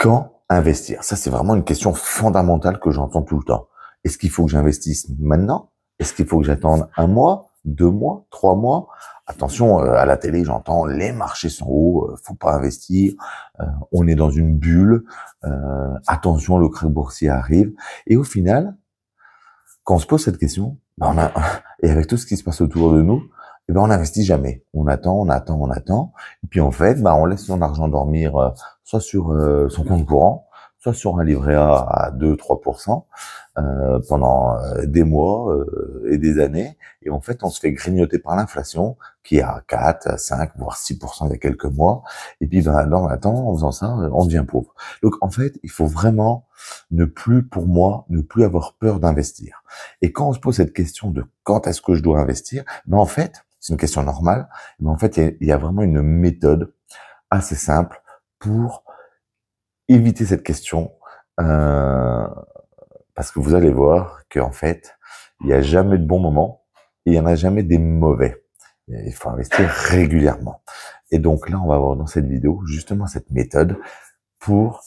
Quand investir? Ça, c'est vraiment une question fondamentale que j'entends tout le temps. Est-ce qu'il faut que j'investisse maintenant? Est-ce qu'il faut que j'attende 1 mois, 2 mois, 3 mois? Attention, à la télé, j'entends les marchés sont hauts, faut pas investir, on est dans une bulle, attention, le krach boursier arrive. Et au final, quand on se pose cette question, et avec tout ce qui se passe autour de nous, on n'investit jamais. On attend. Et puis en fait, on laisse son argent dormir, soit sur son compte courant, soit sur un livret A à 2-3%, pendant des mois et des années. Et en fait, on se fait grignoter par l'inflation, qui est à 4, 5, voire 6% il y a quelques mois. Et puis, dans le temps, en faisant ça, on devient pauvre. Donc, en fait, il faut vraiment ne plus avoir peur d'investir. Et quand on se pose cette question de quand est-ce que je dois investir, en fait, c'est une question normale, mais en fait, il y a vraiment une méthode assez simple pour éviter cette question, parce que vous allez voir qu'en fait, il n'y a jamais de bons moments et il n'y en a jamais des mauvais. Il faut investir régulièrement. Et donc là, on va voir dans cette vidéo justement cette méthode pour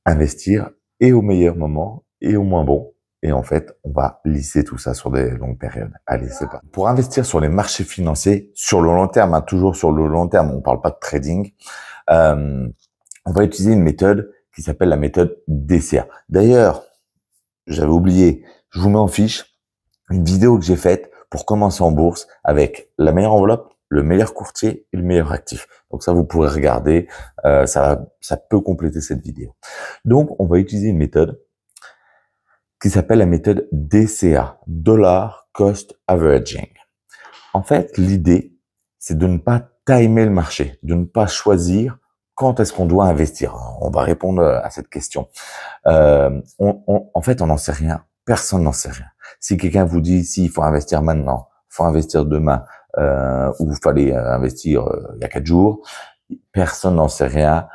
investir et au meilleur moment et au moins bon. Et en fait, on va lisser tout ça sur des longues périodes. Allez, c'est parti. Pour investir sur les marchés financiers, sur le long terme, toujours sur le long terme, on ne parle pas de trading, on va utiliser une méthode qui s'appelle la méthode DCA. D'ailleurs, j'avais oublié, je vous mets en fiche une vidéo que j'ai faite pour commencer en bourse avec la meilleure enveloppe, le meilleur courtier et le meilleur actif. Donc ça, vous pourrez regarder, ça peut compléter cette vidéo. Donc, on va utiliser une méthode qui s'appelle la méthode DCA, Dollar Cost Averaging. En fait, l'idée, c'est de ne pas timer le marché, de ne pas choisir quand est-ce qu'on doit investir. On va répondre à cette question. En fait, on n'en sait rien. Personne n'en sait rien. Si quelqu'un vous dit il faut investir maintenant, faut investir demain, ou il fallait investir il y a 4 jours, personne n'en sait rien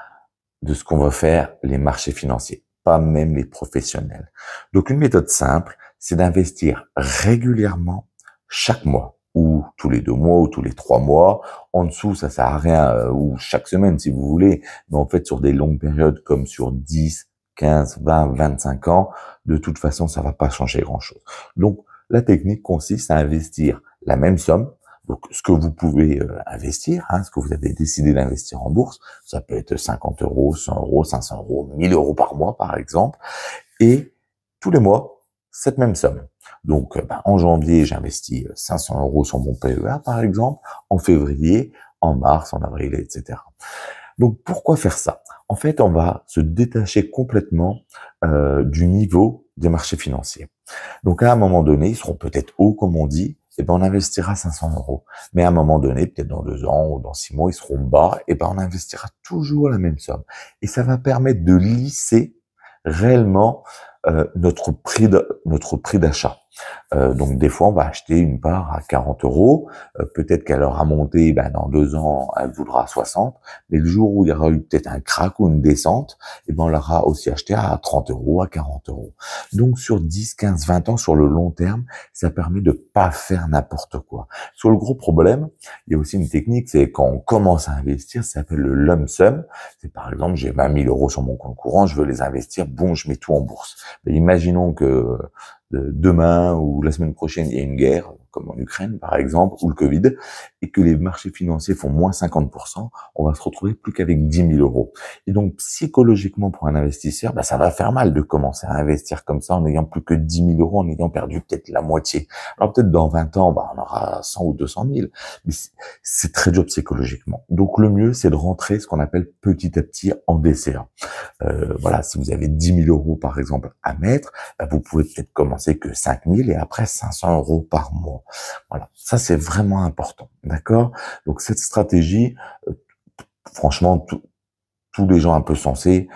de ce qu'on va faire les marchés financiers, pas même les professionnels. Donc une méthode simple, c'est d'investir régulièrement chaque mois, ou tous les 2 mois, ou tous les 3 mois. En dessous, ça sert à rien, ou chaque semaine si vous voulez, mais en fait sur des longues périodes comme sur 10, 15, 20, 25 ans, de toute façon, ça va pas changer grand-chose. Donc la technique consiste à investir la même somme, donc ce que vous pouvez investir, ce que vous avez décidé d'investir en bourse, ça peut être 50 euros, 100 euros, 500 euros, 1000 euros par mois par exemple, et tous les mois, cette même somme. Donc en janvier, j'investis 500 euros sur mon PEA par exemple, en février, en mars, en avril, etc. Donc pourquoi faire ça? En fait, on va se détacher complètement du niveau des marchés financiers. Donc à un moment donné, ils seront peut-être hauts comme on dit, on investira 500 euros. Mais à un moment donné, peut-être dans 2 ans ou dans 6 mois, ils seront bas, on investira toujours la même somme. Et ça va permettre de lisser réellement notre prix d'achat. Donc des fois, on va acheter une part à 40 euros. Peut-être qu'elle aura monté, dans 2 ans, elle vaudra 60. Mais le jour où il y aura eu peut-être un krach ou une descente, on l'aura aussi acheté à 30 euros, à 40 euros. Donc sur 10, 15, 20 ans, sur le long terme, ça permet de pas faire n'importe quoi. Sur le gros problème, il y a aussi une technique, c'est quand on commence à investir, ça s'appelle le lump sum. C'est par exemple, j'ai 20 000 euros sur mon compte courant, je veux les investir, je mets tout en bourse. Mais imaginons que demain ou la semaine prochaine, il y a une guerre, comme en Ukraine par exemple, ou le Covid, et que les marchés financiers font moins 50%, on va se retrouver plus qu'avec 10 000 euros. Et donc, psychologiquement, pour un investisseur, ça va faire mal de commencer à investir comme ça en n'ayant plus que 10 000 euros, en ayant perdu peut-être la moitié. Alors peut-être dans 20 ans, on aura 100 ou 200 000, mais c'est très dur psychologiquement. Donc le mieux, c'est de rentrer ce qu'on appelle petit à petit en DCA. Voilà, si vous avez 10 000 euros par exemple à mettre, vous pouvez peut-être commencer que 5 000 et après 500 euros par mois. Voilà, ça c'est vraiment important, d'accord? Donc cette stratégie, franchement, tous les gens un peu sensés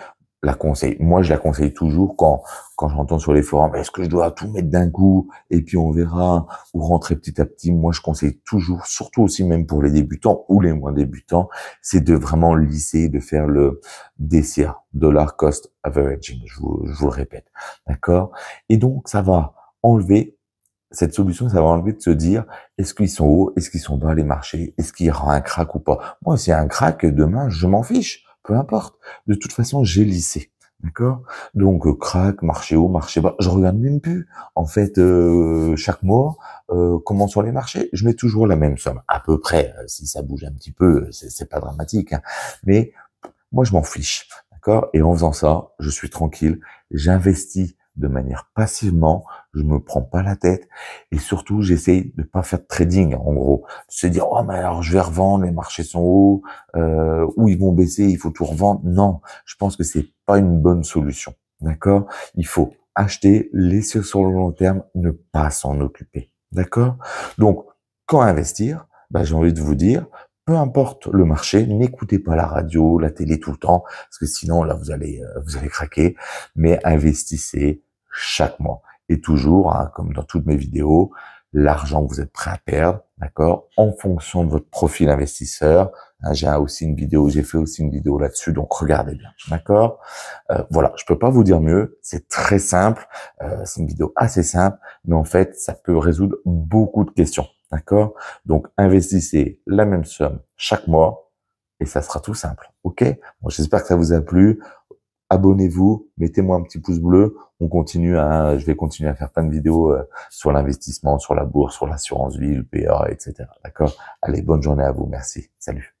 la conseillent. Moi, je la conseille toujours quand j'entends sur les forums, est-ce que je dois tout mettre d'un coup et puis on verra, ou rentrer petit à petit. Moi, je conseille toujours, surtout aussi même pour les débutants ou les moins débutants, c'est de vraiment lisser, de faire le DCA, Dollar Cost Averaging, je vous le répète, d'accord? Et donc, ça va enlever cette solution, ça va enlever de se dire, est-ce qu'ils sont hauts, est-ce qu'ils sont bas les marchés, est-ce qu'il y aura un krach ou pas? Moi, s'il y a un krach demain, je m'en fiche. peu importe. De toute façon, j'ai lissé. D'accord? Donc, crack, marché haut, marché bas, je regarde même plus. En fait, chaque mois, comment sont les marchés? Je mets toujours la même somme, à peu près. Si ça bouge un petit peu, c'est pas dramatique, hein. Mais moi, je m'en fiche. D'accord? Et en faisant ça, je suis tranquille. J'investis de manière passivement. Je me prends pas la tête. Et surtout, j'essaye de pas faire de trading, en gros. Se dire, oh, mais alors, je vais revendre, les marchés sont hauts, ou ils vont baisser, il faut tout revendre. Non. Je pense que c'est pas une bonne solution. D'accord? Il faut acheter, laisser sur le long terme, ne pas s'en occuper. D'accord? Donc, quand investir, bah, j'ai envie de vous dire, peu importe le marché, n'écoutez pas la radio, la télé tout le temps, parce que sinon, là, vous allez craquer, mais investissez chaque mois. Et toujours, hein, comme dans toutes mes vidéos, l'argent que vous êtes prêt à perdre, d'accord, en fonction de votre profil investisseur. Hein, j'ai fait aussi une vidéo là-dessus, donc regardez bien, d'accord. Voilà, je peux pas vous dire mieux. C'est très simple, c'est une vidéo assez simple, mais en fait, ça peut résoudre beaucoup de questions, d'accord. Donc, investissez la même somme chaque mois et ça sera tout simple, ok. Bon, j'espère que ça vous a plu. Abonnez-vous, mettez-moi un petit pouce bleu. Je vais continuer à faire plein de vidéos sur l'investissement, sur la bourse, sur l'assurance vie, le PA, etc. D'accord? Allez, bonne journée à vous. Merci. Salut.